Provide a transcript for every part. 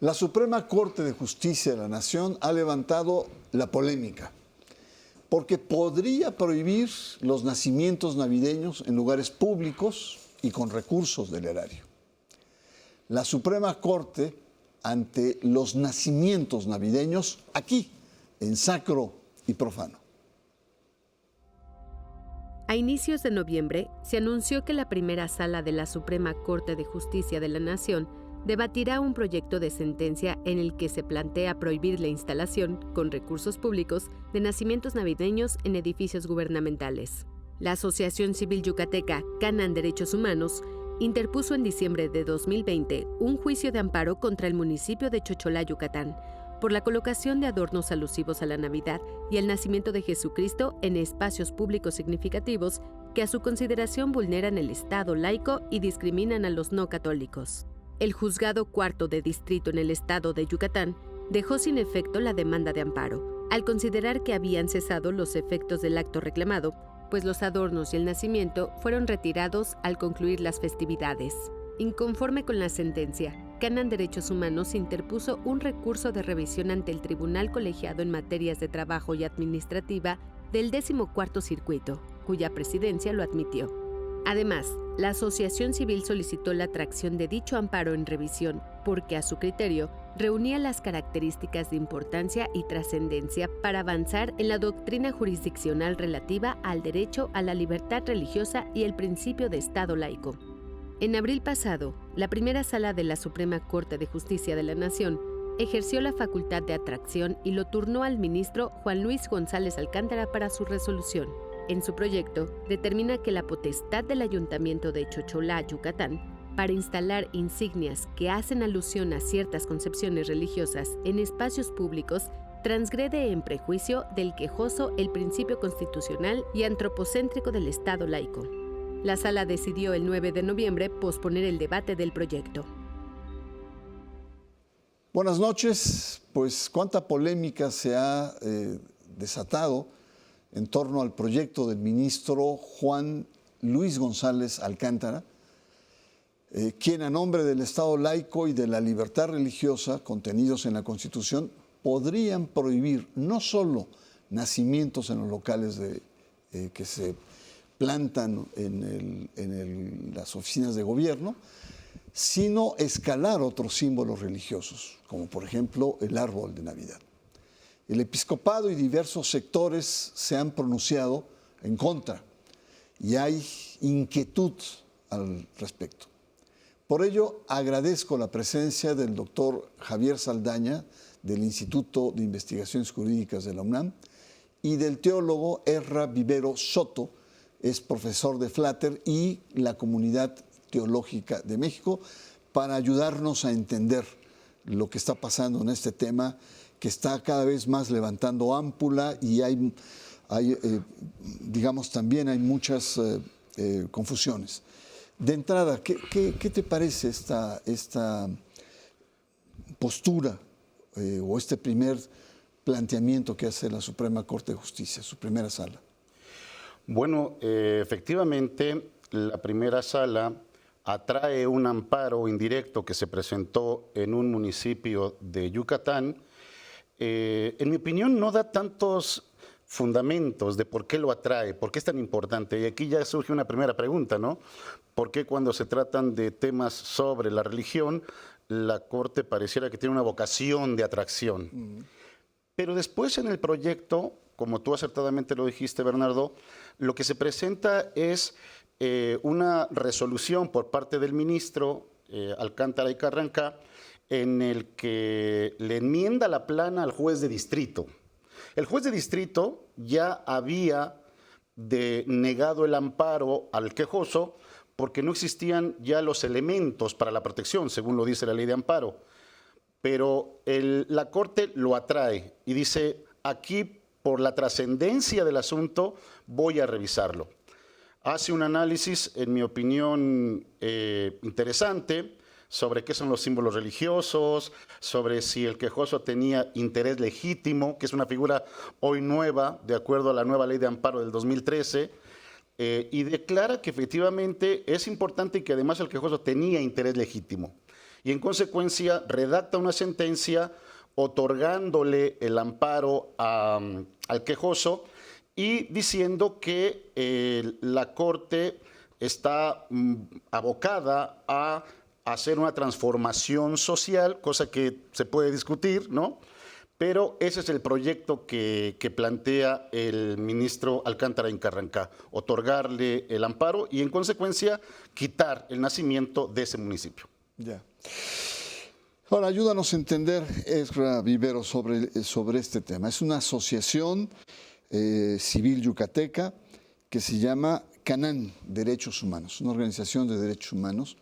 La Suprema Corte de Justicia de la Nación ha levantado la polémica porque podría prohibir los nacimientos navideños en lugares públicos y con recursos del erario. La Suprema Corte ante los nacimientos navideños aquí, en sacro y profano. A inicios de noviembre, se anunció que la primera sala de la Suprema Corte de Justicia de la Nación debatirá un proyecto de sentencia en el que se plantea prohibir la instalación, con recursos públicos, de nacimientos navideños en edificios gubernamentales. La Asociación Civil Yucateca Canan Derechos Humanos interpuso en diciembre de 2020 un juicio de amparo contra el municipio de Chocholá, Yucatán, por la colocación de adornos alusivos a la Navidad y el nacimiento de Jesucristo en espacios públicos significativos que a su consideración vulneran el Estado laico y discriminan a los no católicos. El Juzgado Cuarto de Distrito en el estado de Yucatán dejó sin efecto la demanda de amparo, al considerar que habían cesado los efectos del acto reclamado, pues los adornos y el nacimiento fueron retirados al concluir las festividades. Inconforme con la sentencia, Canan Derechos Humanos interpuso un recurso de revisión ante el Tribunal Colegiado en Materias de Trabajo y Administrativa del 14º Circuito, cuya presidencia lo admitió. Además, la Asociación Civil solicitó la tracción de dicho amparo en revisión porque, a su criterio, reunía las características de importancia y trascendencia para avanzar en la doctrina jurisdiccional relativa al derecho a la libertad religiosa y el principio de Estado laico. En abril pasado, la primera sala de la Suprema Corte de Justicia de la Nación ejerció la facultad de atracción y lo turnó al ministro Juan Luis González Alcántara para su resolución. En su proyecto, determina que la potestad del Ayuntamiento de Chocholá, Yucatán, para instalar insignias que hacen alusión a ciertas concepciones religiosas en espacios públicos transgrede en prejuicio del quejoso el principio constitucional y antropocéntrico del Estado laico. La sala decidió el 9 de noviembre posponer el debate del proyecto. Buenas noches. Pues cuánta polémica se ha desatado en torno al proyecto del ministro Juan Luis González Alcántara, quien a nombre del Estado laico y de la libertad religiosa contenidos en la Constitución podrían prohibir no solo nacimientos en los locales que se plantan en las oficinas de gobierno, sino escalar otros símbolos religiosos, como por ejemplo el árbol de Navidad. El episcopado y diversos sectores se han pronunciado en contra y hay inquietud al respecto. Por ello, agradezco la presencia del doctor Javier Saldaña, del Instituto de Investigaciones Jurídicas de la UNAM, y del teólogo Erra Vivero Soto, es profesor de Flatter y la Comunidad Teológica de México, para ayudarnos a entender lo que está pasando en este tema, que está cada vez más levantando ámpula y digamos, también hay muchas confusiones. De entrada, ¿qué te parece esta postura o este primer planteamiento que hace la Suprema Corte de Justicia, su primera sala? Bueno, efectivamente, la primera sala atrae un amparo indirecto que se presentó en un municipio de Yucatán. En mi opinión, no da tantos fundamentos de por qué lo atrae, por qué es tan importante. Y aquí ya surge una primera pregunta, ¿no? ¿Por qué cuando se tratan de temas sobre la religión, la Corte pareciera que tiene una vocación de atracción? Pero después en el proyecto, como tú acertadamente lo dijiste, Bernardo, lo que se presenta es una resolución por parte del ministro Alcántara y Carranca, en el que le enmienda la plana al juez de distrito. El juez de distrito ya había negado el amparo al quejoso porque no existían ya los elementos para la protección, según lo dice la ley de amparo. Pero la Corte lo atrae y dice, aquí por la trascendencia del asunto voy a revisarlo. Hace un análisis, en mi opinión, interesante, sobre qué son los símbolos religiosos, sobre si el quejoso tenía interés legítimo, que es una figura hoy nueva, de acuerdo a la nueva ley de amparo del 2013, y declara que efectivamente es importante y que además el quejoso tenía interés legítimo. y en consecuencia redacta una sentencia otorgándole el amparo al quejoso y diciendo que la Corte está abocada a hacer una transformación social, cosa que se puede discutir, ¿no? Pero ese es el proyecto que plantea el ministro Alcántara Incarrancá, otorgarle el amparo y en consecuencia quitar el nacimiento de ese municipio. Ya. Ahora, ayúdanos a entender, Ezra Vivero, sobre este tema. Es una asociación civil yucateca que se llama Canán Derechos Humanos, una organización de derechos humanos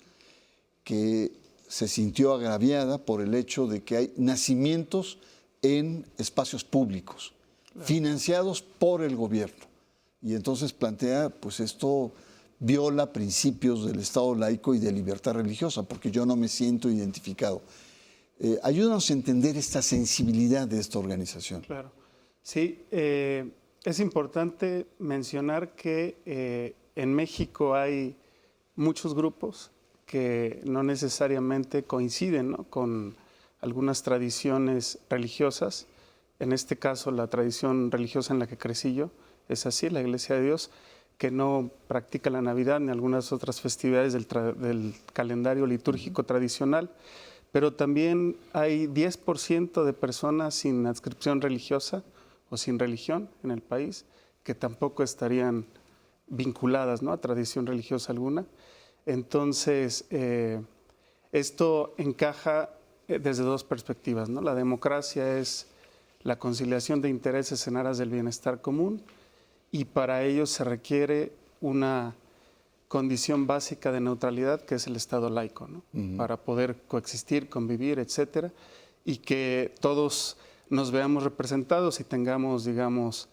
que se sintió agraviada por el hecho de que hay nacimientos en espacios públicos, financiados por el gobierno. Y entonces plantea, pues esto viola principios del Estado laico y de libertad religiosa, porque yo no me siento identificado. Ayúdanos a entender esta sensibilidad de esta organización. Claro, sí, es importante mencionar que en México hay muchos grupos que no necesariamente coinciden, ¿no?, con algunas tradiciones religiosas. En este caso, la tradición religiosa en la que crecí yo es así, la Iglesia de Dios, que no practica la Navidad ni algunas otras festividades del calendario litúrgico tradicional, pero también hay 10% de personas sin adscripción religiosa o sin religión en el país que tampoco estarían vinculadas, ¿no?, a tradición religiosa alguna. Entonces, esto encaja desde dos perspectivas, ¿no? La democracia es la conciliación de intereses en aras del bienestar común y para ello se requiere una condición básica de neutralidad que es el Estado laico, ¿no? Para poder coexistir, convivir, etcétera, y que todos nos veamos representados y tengamos, digamos,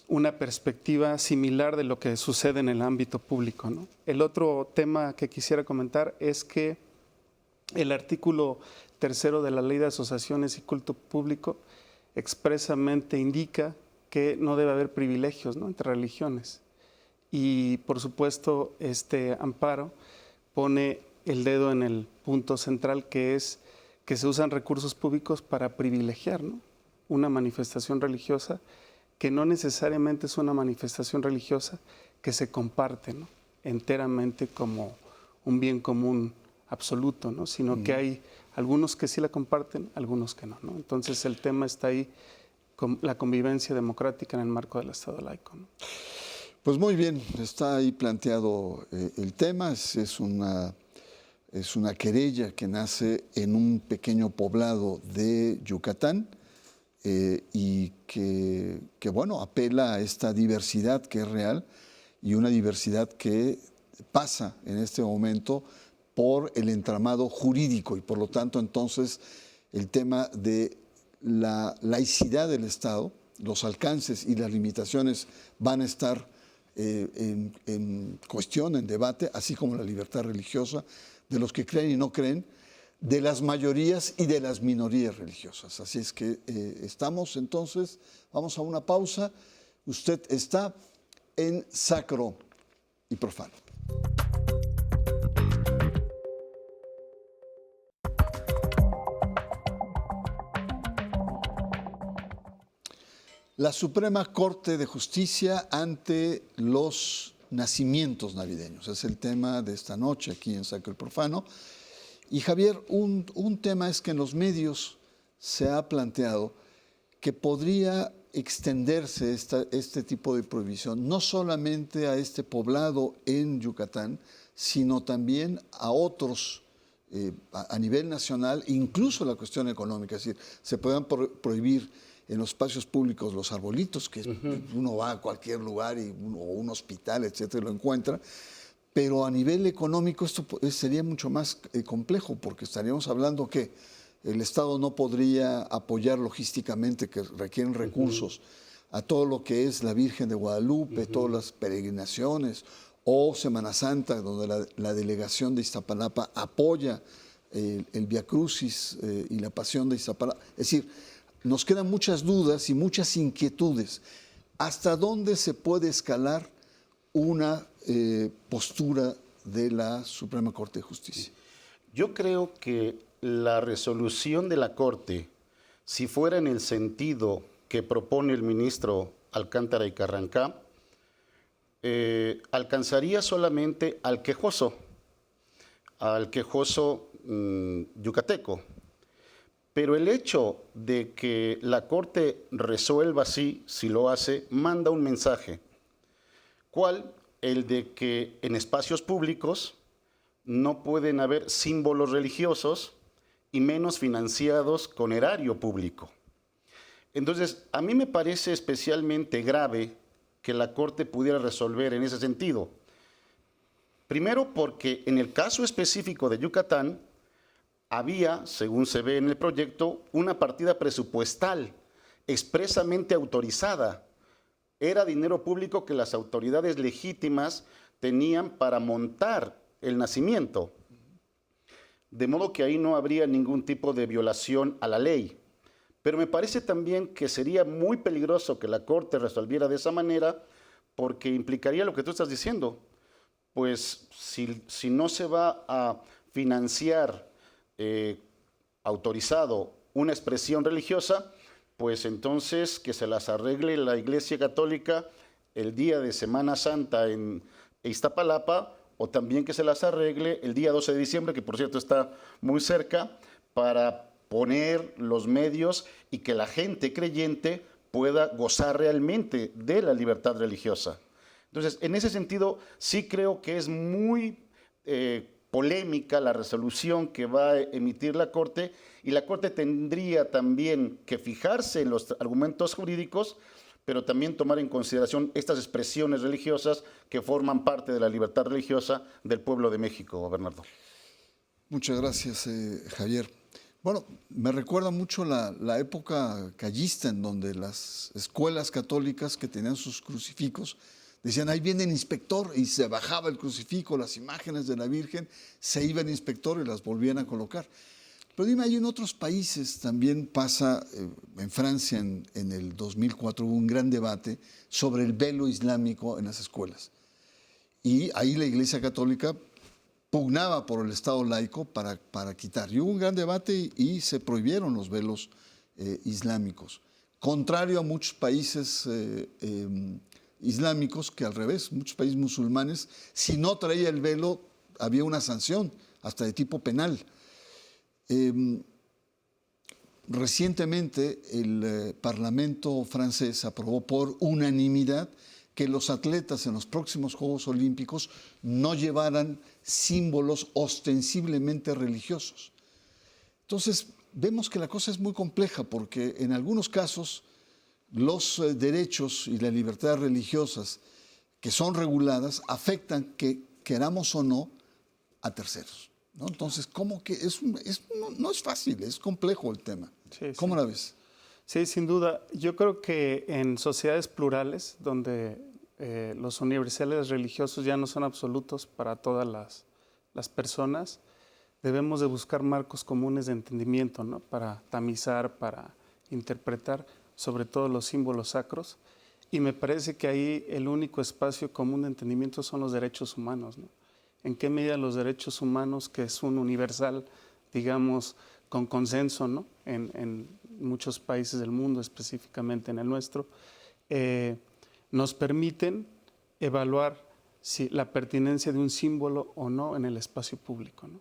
una perspectiva similar de lo que sucede en el ámbito público, ¿no? El otro tema que quisiera comentar es que el artículo 3 de la Ley de Asociaciones y Culto Público expresamente indica que no debe haber privilegios, ¿no?, entre religiones. Y, por supuesto, este amparo pone el dedo en el punto central, que es que se usan recursos públicos para privilegiar, ¿no?, una manifestación religiosa que no necesariamente es una manifestación religiosa que se comparte, ¿no?, enteramente como un bien común absoluto, ¿no?, sino que hay algunos que sí la comparten, algunos que no, ¿no? Entonces el tema está ahí, con la convivencia democrática en el marco del Estado laico, ¿no? Pues muy bien, está ahí planteado el tema, es una querella que nace en un pequeño poblado de Yucatán y que, bueno, apela a esta diversidad que es real y una diversidad que pasa en este momento por el entramado jurídico y por lo tanto entonces el tema de la laicidad del Estado, los alcances y las limitaciones van a estar en cuestión, en debate, así como la libertad religiosa de los que creen y no creen, de las mayorías y de las minorías religiosas. Así es que estamos entonces, vamos a una pausa. Usted está en Sacro y Profano. La Suprema Corte de Justicia ante los nacimientos navideños. Es el tema de esta noche aquí en Sacro y Profano. Y Javier, un tema es que en los medios se ha planteado que podría extenderse este tipo de prohibición no solamente a este poblado en Yucatán, sino también a otros a nivel nacional, incluso la cuestión económica. Es decir, se puedan prohibir en los espacios públicos los arbolitos, que uno va a cualquier lugar o un hospital, etcétera, y lo encuentra. Pero a nivel económico esto sería mucho más complejo, porque estaríamos hablando que el Estado no podría apoyar logísticamente, que requieren recursos, a todo lo que es la Virgen de Guadalupe, todas las peregrinaciones, o Semana Santa, donde la delegación de Iztapalapa apoya el Vía Crucis y la Pasión de Iztapalapa. Es decir, nos quedan muchas dudas y muchas inquietudes. ¿Hasta dónde se puede escalar una postura de la Suprema Corte de Justicia? Yo creo que la resolución de la Corte, si fuera en el sentido que propone el ministro Alcántara y Carrancá, alcanzaría solamente al quejoso yucateco. Pero el hecho de que la Corte resuelva así, si lo hace, manda un mensaje. ¿Cuál? El de que en espacios públicos no pueden haber símbolos religiosos y menos financiados con erario público. Entonces, a mí me parece especialmente grave que la Corte pudiera resolver en ese sentido. Primero, porque en el caso específico de Yucatán, había, según se ve en el proyecto, una partida presupuestal expresamente autorizada. Era dinero público que las autoridades legítimas tenían para montar el nacimiento. De modo que ahí no habría ningún tipo de violación a la ley. Pero me parece también que sería muy peligroso que la Corte resolviera de esa manera, porque implicaría lo que tú estás diciendo. Pues si no se va a financiar autorizado una expresión religiosa, pues entonces que se las arregle la Iglesia Católica el día de Semana Santa en Iztapalapa, o también que se las arregle el día 12 de diciembre, que por cierto está muy cerca, para poner los medios y que la gente creyente pueda gozar realmente de la libertad religiosa. Entonces, en ese sentido, sí creo que es muy polémica la resolución que va a emitir la Corte, y la Corte tendría también que fijarse en los argumentos jurídicos, pero también tomar en consideración estas expresiones religiosas que forman parte de la libertad religiosa del pueblo de México, Bernardo. Muchas gracias, Javier. Bueno, me recuerda mucho la época callista, en donde las escuelas católicas que tenían sus crucifijos decían, ahí viene el inspector, y se bajaba el crucifijo, las imágenes de la Virgen, se iba el inspector y las volvían a colocar. Pero dime, ahí en otros países también pasa, en Francia en el 2004 hubo un gran debate sobre el velo islámico en las escuelas. Y ahí la Iglesia Católica pugnaba por el Estado laico para quitar. Y hubo un gran debate y se prohibieron los velos islámicos. Contrario a muchos países islámicos, que al revés, muchos países musulmanes, si no traía el velo, había una sanción, hasta de tipo penal. Recientemente el Parlamento francés aprobó por unanimidad que los atletas en los próximos Juegos Olímpicos no llevaran símbolos ostensiblemente religiosos. Entonces, vemos que la cosa es muy compleja, porque en algunos casos los derechos y las libertades religiosas que son reguladas afectan, que queramos o no, a terceros, ¿no? Entonces, ¿cómo que no es fácil, es complejo el tema? Sí, ¿Cómo sí. la ves? Sí, sin duda. Yo creo que en sociedades plurales, donde los universales religiosos ya no son absolutos para todas las personas, debemos de buscar marcos comunes de entendimiento, ¿no? Para tamizar, para interpretar, sobre todo los símbolos sacros. Y me parece que ahí el único espacio común de entendimiento son los derechos humanos, ¿no? ¿En qué medida los derechos humanos, que es un universal, digamos, con consenso, ¿no? En muchos países del mundo, específicamente en el nuestro, nos permiten evaluar la pertinencia de un símbolo o no en el espacio público, ¿no?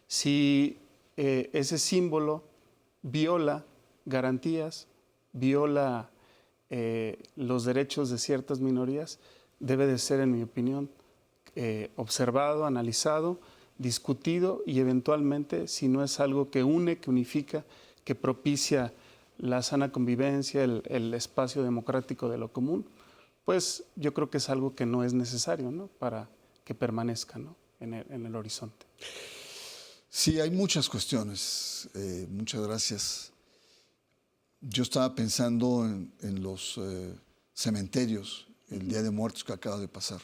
Si ese símbolo viola garantías, viola los derechos de ciertas minorías, debe de ser, en mi opinión, observado, analizado, discutido, y eventualmente, si no es algo que une, que unifica, que propicia la sana convivencia, el espacio democrático de lo común, pues yo creo que es algo que no es necesario, ¿no? Para que permanezca, ¿no? en el horizonte. Sí, hay muchas cuestiones. Muchas gracias. Yo estaba pensando en los cementerios, el Día de Muertos que acaba de pasar.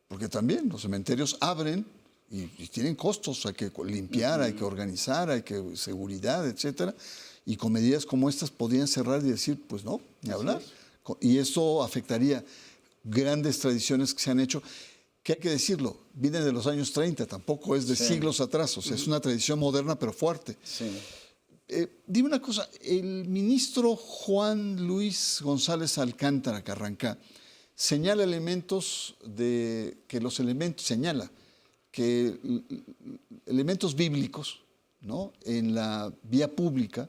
Porque también los cementerios abren y tienen costos, hay que limpiar, hay que organizar, hay que seguridad, etcétera. Y con medidas como estas podían cerrar y decir, pues no, ni hablar. Y eso afectaría grandes tradiciones que se han hecho. que hay que decirlo, viene de los años 30, tampoco es de siglos atrás, o sea, es una tradición moderna pero fuerte. Sí. Dime una cosa, el ministro Juan Luis González Alcántara Carrancá señala que elementos bíblicos, ¿no?, en la vía pública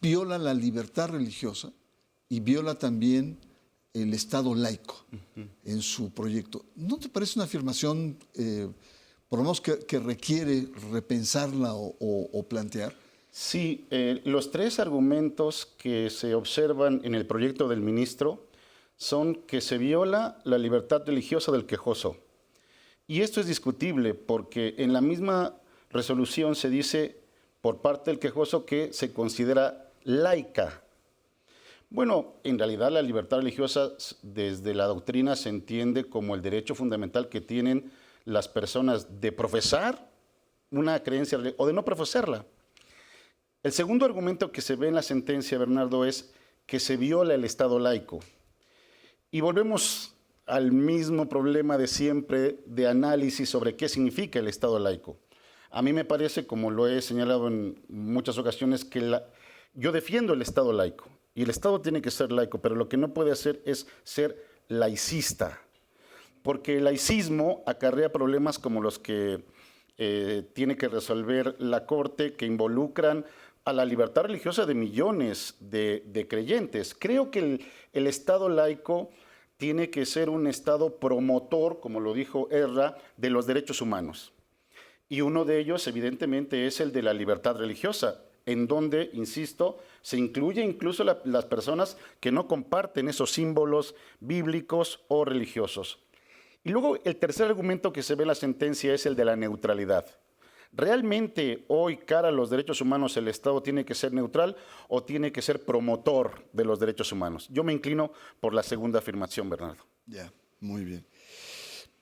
viola la libertad religiosa y viola también el Estado laico en su proyecto. ¿No te parece una afirmación, por lo menos, que requiere repensarla o plantear? Sí, los tres argumentos que se observan en el proyecto del ministro son que se viola la libertad religiosa del quejoso. Y esto es discutible porque en la misma resolución se dice por parte del quejoso que se considera laica. Bueno, en realidad la libertad religiosa desde la doctrina se entiende como el derecho fundamental que tienen las personas de profesar una creencia o de no profesarla. El segundo argumento que se ve en la sentencia, Bernardo, es que se viola el Estado laico. Y volvemos al mismo problema de siempre de análisis sobre qué significa el Estado laico. A mí me parece, como lo he señalado en muchas ocasiones, que yo defiendo el Estado laico. Y el Estado tiene que ser laico, pero lo que no puede hacer es ser laicista. Porque el laicismo acarrea problemas como los que tiene que resolver la Corte, que involucran a la libertad religiosa de millones de creyentes. Creo que el Estado laico tiene que ser un Estado promotor, como lo dijo Erra, de los derechos humanos. Y uno de ellos, evidentemente, es el de la libertad religiosa, en donde, insisto, se incluye incluso las personas que no comparten esos símbolos bíblicos o religiosos. Y luego el tercer argumento que se ve en la sentencia es el de la neutralidad. ¿Realmente hoy, cara a los derechos humanos, el Estado tiene que ser neutral o tiene que ser promotor de los derechos humanos? Yo me inclino por la segunda afirmación, Bernardo. Ya, muy bien.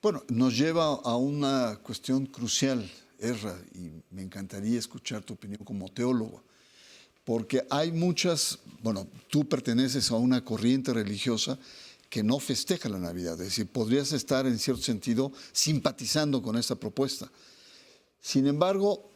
Bueno, nos lleva a una cuestión crucial, Erra, y me encantaría escuchar tu opinión como teólogo, porque hay tú perteneces a una corriente religiosa que no festeja la Navidad, es decir, podrías estar en cierto sentido simpatizando con esta propuesta. Sin embargo,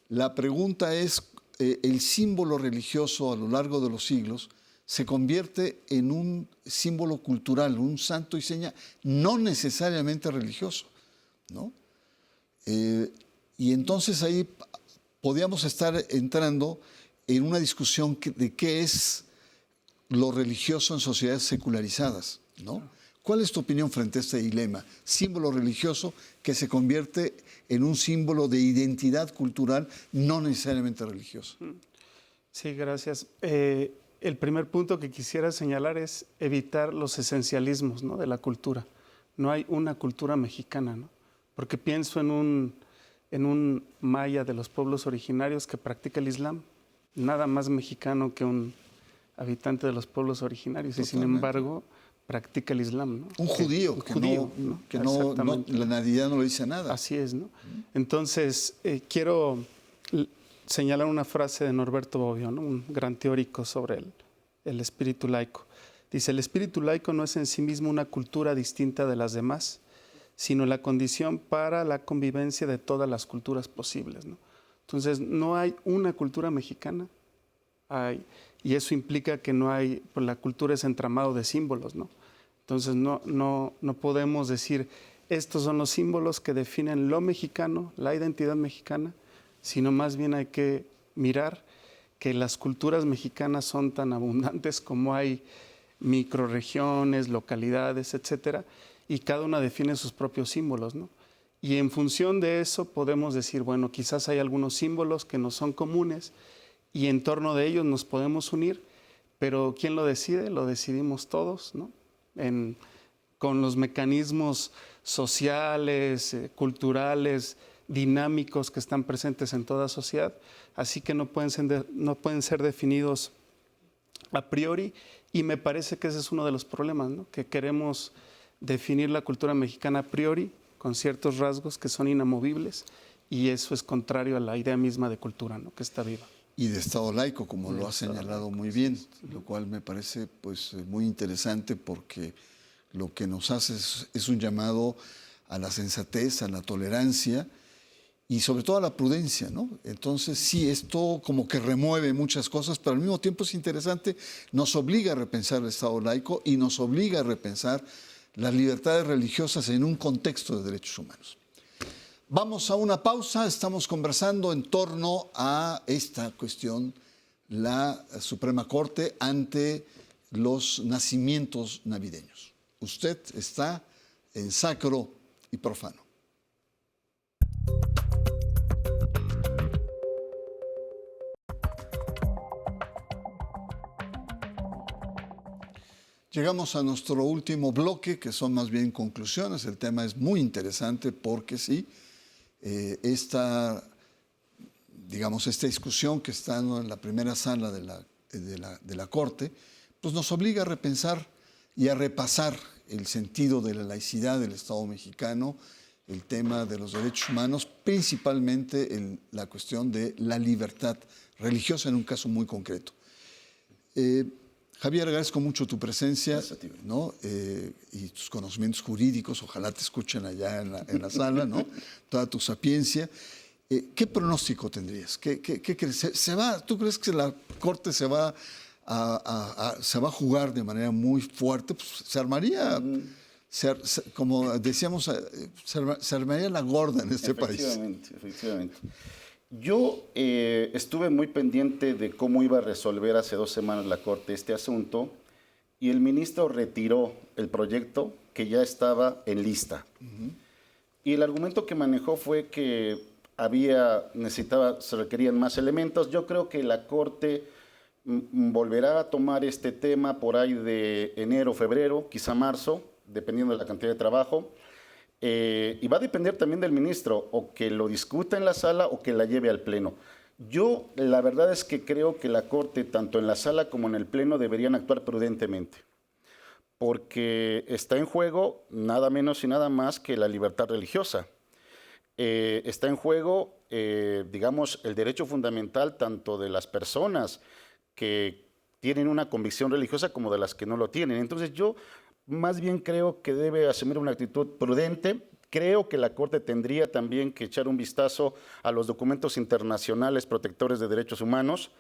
la pregunta es, el símbolo religioso a lo largo de los siglos se convierte en un símbolo cultural, un santo y seña, no necesariamente religioso, ¿no? Y entonces ahí podríamos estar entrando en una discusión de qué es lo religioso en sociedades secularizadas, ¿no? ¿Cuál es tu opinión frente a este dilema? Símbolo religioso que se convierte en un símbolo de identidad cultural, no necesariamente religioso. Sí, gracias. El primer punto que quisiera señalar es evitar los esencialismos, ¿no?, de la cultura. No hay una cultura mexicana, ¿no? Porque pienso en un maya de los pueblos originarios que practica el Islam. Nada más mexicano que un habitante de los pueblos originarios. Totalmente. Y sin embargo practica el Islam, ¿no? Un judío, que la Navidad no le dice nada. Así es, ¿no? Entonces, quiero señalar una frase de Norberto Bobbio, ¿no?, un gran teórico sobre el espíritu laico. Dice, el espíritu laico no es en sí mismo una cultura distinta de las demás, sino la condición para la convivencia de todas las culturas posibles, ¿no? Entonces, no hay una cultura mexicana, y eso implica que no hay, pues la cultura es entramado de símbolos, ¿no? Entonces no podemos decir, estos son los símbolos que definen lo mexicano, la identidad mexicana, sino más bien hay que mirar que las culturas mexicanas son tan abundantes como hay microrregiones, localidades, etcétera, y cada una define sus propios símbolos, ¿no? Y en función de eso podemos decir, bueno, quizás hay algunos símbolos que nos son comunes, y en torno de ellos nos podemos unir, pero ¿quién lo decide? Lo decidimos todos, ¿no? Con los mecanismos sociales, culturales, dinámicos que están presentes en toda sociedad, así que no pueden ser definidos a priori, y me parece que ese es uno de los problemas, ¿no?, que queremos definir la cultura mexicana a priori, con ciertos rasgos que son inamovibles, y eso es contrario a la idea misma de cultura, ¿no?, que está viva. Y de Estado laico, como lo has señalado muy bien, lo cual me parece muy interesante porque lo que nos hace es un llamado a la sensatez, a la tolerancia y sobre todo a la prudencia, ¿no? Entonces sí, esto como que remueve muchas cosas, pero al mismo tiempo es interesante, nos obliga a repensar el Estado laico y nos obliga a repensar las libertades religiosas en un contexto de derechos humanos. Vamos a una pausa, estamos conversando en torno a esta cuestión, la Suprema Corte ante los nacimientos navideños. Usted está en Sacro y Profano. Llegamos a nuestro último bloque, que son más bien conclusiones. El tema es muy interesante porque sí, esta discusión que está en la primera sala de la Corte, pues nos obliga a repensar y a repasar el sentido de la laicidad del Estado mexicano, el tema de los derechos humanos, principalmente la cuestión de la libertad religiosa en un caso muy concreto. Javier, agradezco mucho tu presencia, ¿no? Y tus conocimientos jurídicos. Ojalá te escuchen allá en la sala, ¿no? Toda tu sapiencia. ¿Qué pronóstico tendrías? ¿Qué crees? ¿Tú crees que la Corte se va a jugar de manera muy fuerte? Pues se armaría, como decíamos, se armaría la gorda en este país. Efectivamente. Yo estuve muy pendiente de cómo iba a resolver hace 2 semanas la Corte este asunto y el ministro retiró el proyecto que ya estaba en lista. Y el argumento que manejó fue que se requerían más elementos. Yo creo que la Corte volverá a tomar este tema por ahí de enero, febrero, quizá marzo, dependiendo de la cantidad de trabajo. Y va a depender también del ministro, o que lo discuta en la sala o que la lleve al pleno. Yo, la verdad es que creo que la Corte, tanto en la sala como en el pleno, deberían actuar prudentemente, porque está en juego nada menos y nada más que la libertad religiosa. Está en juego, digamos, el derecho fundamental tanto de las personas que tienen una convicción religiosa como de las que no lo tienen. Entonces yo más bien creo que debe asumir una actitud prudente. Creo que la Corte tendría también que echar un vistazo a los documentos internacionales protectores de derechos humanos,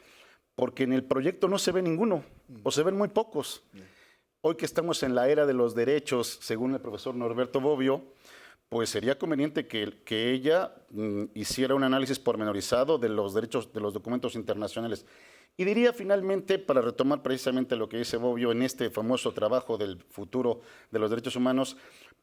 porque en el proyecto no se ve ninguno, o se ven muy pocos. Hoy que estamos en la era de los derechos, según el profesor Norberto Bobbio, pues sería conveniente que ella hiciera un análisis pormenorizado de los derechos, de los documentos internacionales. Y diría finalmente, para retomar precisamente lo que dice Bobbio en este famoso trabajo del futuro de los derechos humanos,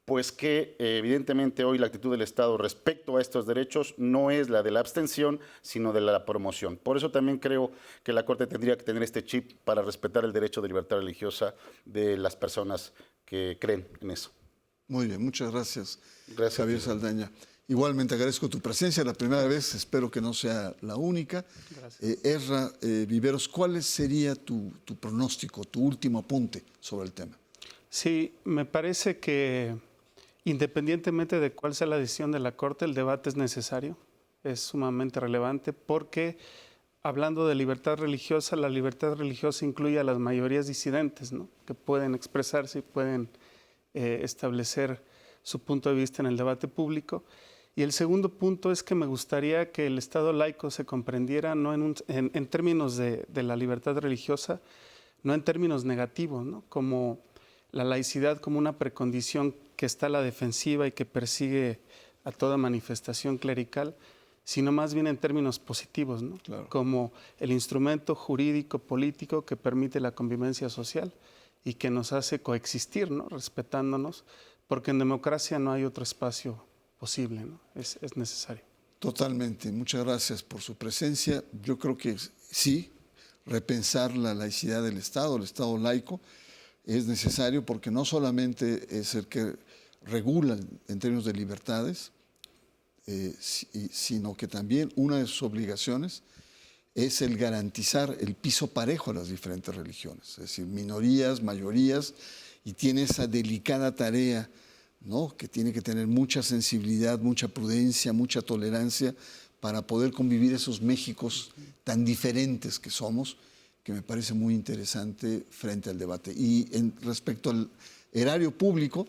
pues que evidentemente hoy la actitud del Estado respecto a estos derechos no es la de la abstención, sino de la promoción. Por eso también creo que la Corte tendría que tener este chip para respetar el derecho de libertad religiosa de las personas que creen en eso. Muy bien, muchas gracias, Gracias, Javier Saldaña. Igualmente agradezco tu presencia, la primera vez, espero que no sea la única. Ezra Viveros, ¿cuál sería tu pronóstico, tu último apunte sobre el tema? Sí, me parece que independientemente de cuál sea la decisión de la Corte, el debate es necesario, es sumamente relevante, porque hablando de libertad religiosa, la libertad religiosa incluye a las mayorías disidentes, ¿no? Que pueden expresarse y pueden establecer su punto de vista en el debate público. Y el segundo punto es que me gustaría que el Estado laico se comprendiera no en términos de la libertad religiosa, no en términos negativos, ¿no? Como la laicidad como una precondición que está a la defensiva y que persigue a toda manifestación clerical, sino más bien en términos positivos, ¿no? Claro. Como el instrumento jurídico político que permite la convivencia social y que nos hace coexistir, ¿no? Respetándonos, porque en democracia no hay otro espacio posible, ¿no? Es necesario. Totalmente. Muchas gracias por su presencia. Yo creo que sí, repensar la laicidad del Estado, el Estado laico, es necesario porque no solamente es el que regula en términos de libertades, sino que también una de sus obligaciones es el garantizar el piso parejo a las diferentes religiones, es decir, minorías, mayorías, y tiene esa delicada tarea, ¿no? Que tiene que tener mucha sensibilidad, mucha prudencia, mucha tolerancia para poder convivir esos Méxicos tan diferentes que somos, que me parece muy interesante frente al debate. Y respecto al erario público,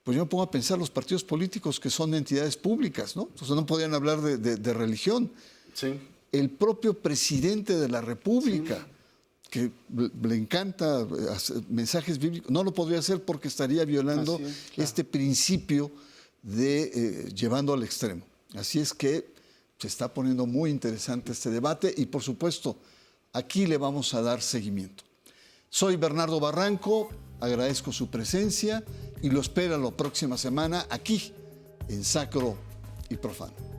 pues yo me pongo a pensar los partidos políticos que son entidades públicas, ¿no? Entonces no podían hablar de religión. Sí. El propio presidente de la República, que le encanta hacer mensajes bíblicos, no lo podría hacer porque estaría violando este principio de llevando al extremo. Así es que se está poniendo muy interesante este debate y, por supuesto, aquí le vamos a dar seguimiento. Soy Bernardo Barranco, agradezco su presencia y lo espero la próxima semana aquí en Sacro y Profano.